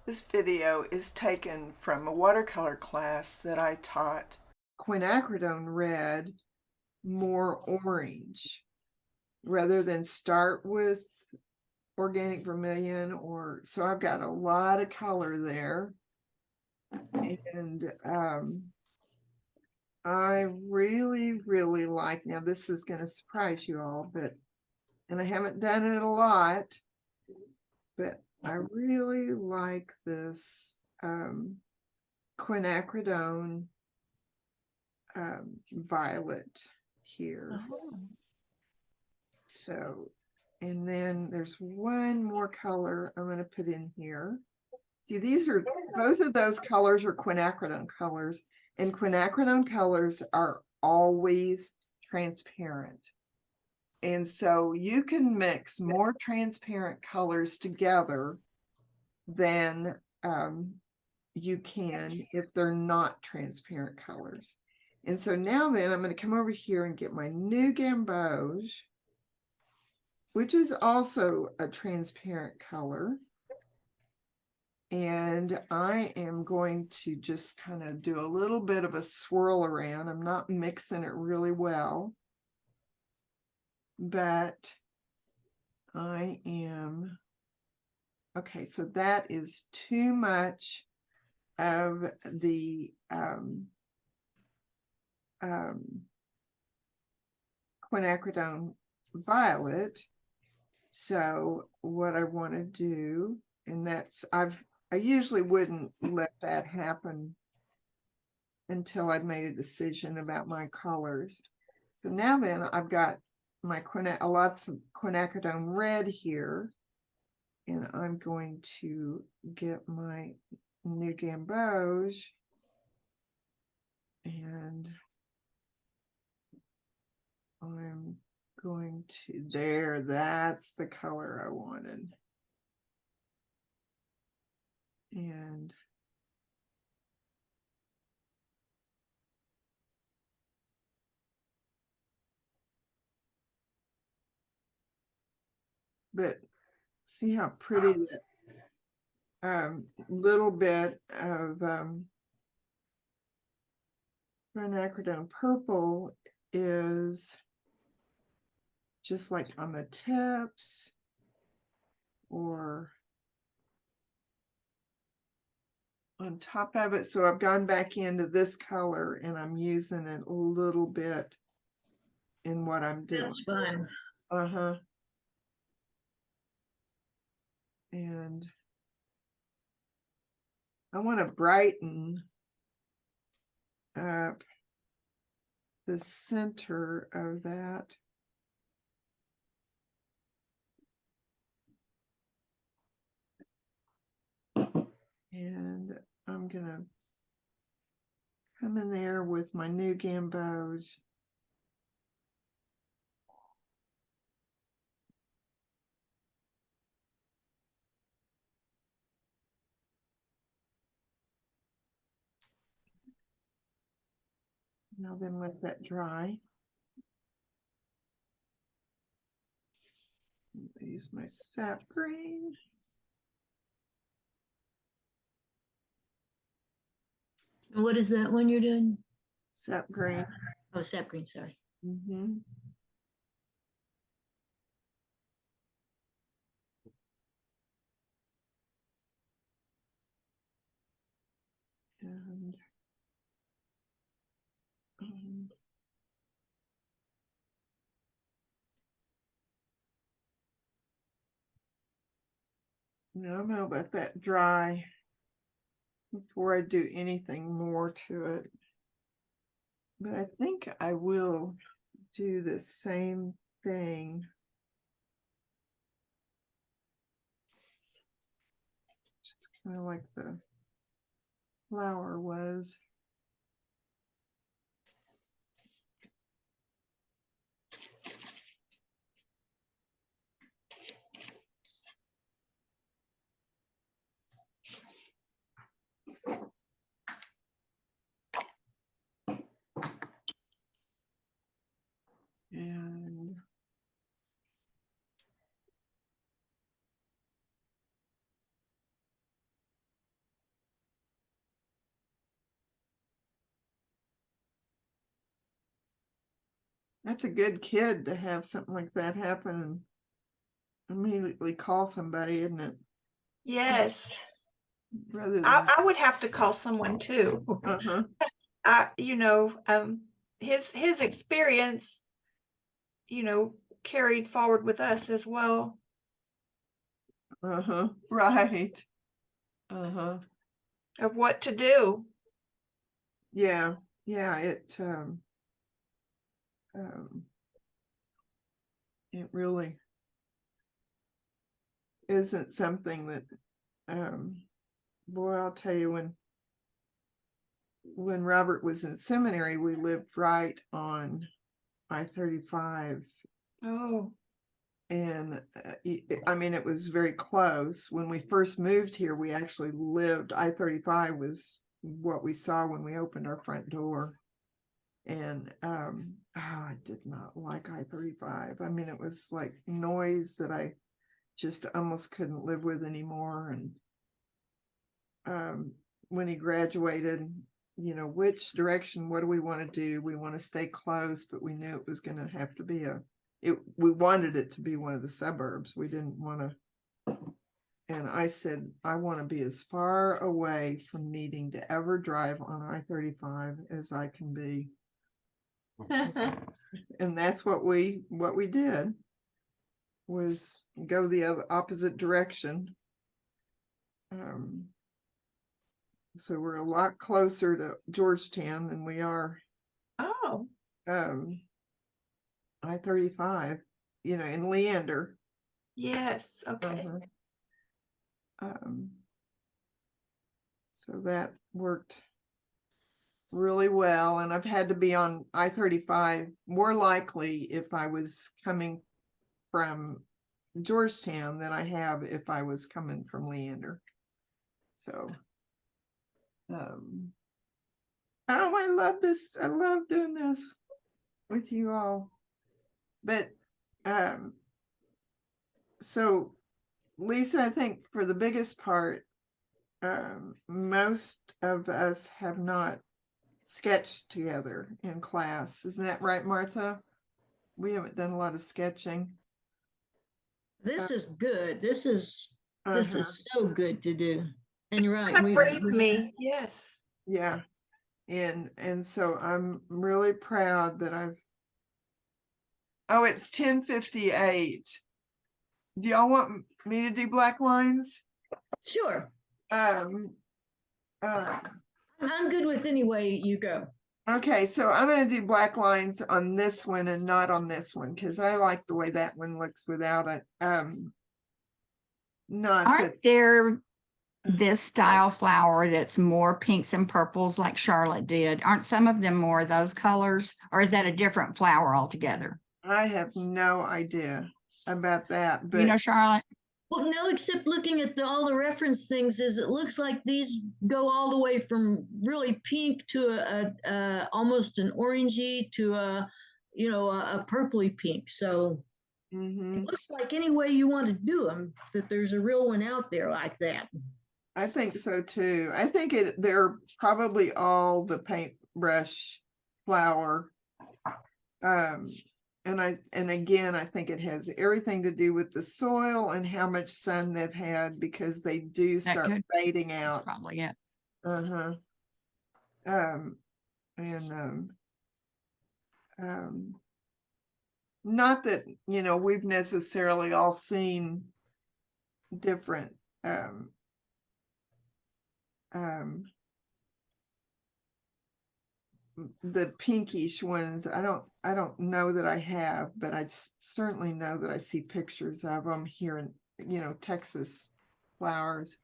This video is taken from a watercolor class that I taught. Quinacridone red, more orange, rather than start with organic vermilion, or so I've got a lot of color there. And I really like, now this is going to surprise you all, and I haven't done it a lot, but I really like this quinacridone violet here. Oh. So, and then there's one more color I'm going to put in here. See, these are, both of those colors are quinacridone colors, and quinacridone colors are always transparent. And so you can mix more transparent colors together than you can if they're not transparent colors. And so now then I'm going to come over here and get my new gamboge, which is also a transparent color. And I am going to just kind of do a little bit of a swirl around. I'm not mixing it really well, but I am, okay, so that is too much of the quinacridone violet. So what I want to do, and that's, I usually wouldn't let that happen until I'd made a decision about my colors. So now then I've got my lots of quinacridone red here, and I'm going to get my new gamboge, and I'm going to, there, that's the color I wanted. And but see how pretty that little bit of quinacridone purple is just like on the tips or on top of it. So I've gone back into this color and I'm using it a little bit in what I'm doing. That's fun. Uh-huh. And I want to brighten up the center of that. And I'm gonna come in there with my new gamboge. Now then let that dry. Use my sap green. What is that one you're doing? Sap green. Oh, sap green, sorry. Mm-hmm. And now I'm gonna let that dry before I do anything more to it. But I think I will do the same thing. Just kind of like the flower was. And That's a good kid to have something like that happen and immediately call somebody, isn't it? Yes. Rather than, I would have to call someone too. uh-huh, His experience, carried forward with us as well. uh-huh, right. Uh-huh. Of what to do. Yeah, it really isn't something that, boy, I'll tell you, when Robert was in seminary, we lived right on I-35, Oh, and I mean, it was very close. When we first moved here, we actually lived, I-35 was what we saw when we opened our front door. And I did not like I-35. I mean, it was like noise that I just almost couldn't live with anymore. And when he graduated, which direction, what do we want to do? We want to stay close, but we knew it was going to have to be we wanted it to be one of the suburbs. We didn't want to. And I said, I want to be as far away from needing to ever drive on I-35 as I can be. And that's what we did, was go the other opposite direction. So we're a lot closer to Georgetown than we are oh, I-35, in Leander. yes. Okay. So that worked really well. And I've had to be on I-35 more likely if I was coming from Georgetown than I have if I was coming from Leander. So I love this. I love doing this with you all. But so Lisa, I think for the biggest part, most of us have not sketched together in class. Isn't that right, Martha? We haven't done a lot of sketching. This is good. This is so good to do. And you're right. That frees me. Yes. Yeah. And so I'm really proud that it's 10:58. Do y'all want me to do black lines? Sure. I'm good with any way you go. Okay, so I'm going to do black lines on this one and not on this one because I like the way that one looks without it. Aren't there this style flower that's more pinks and purples like Charlotte did? Aren't some of them more of those colors, or is that a different flower altogether? I have no idea about that, but You know, Charlotte? Well, no, except looking at all the reference things, is it looks like these go all the way from really pink to a almost an orangey to a purpley pink. So it looks like any way you want to do them, that there's a real one out there like that. I think so too. I think they're probably all the paintbrush flower. And again, I think it has everything to do with the soil and how much sun they've had, because they do start fading out. That's probably it. Not that, we've necessarily all seen different the pinkish ones. I don't know that I have, but I certainly know that I see pictures of them here in Texas flowers.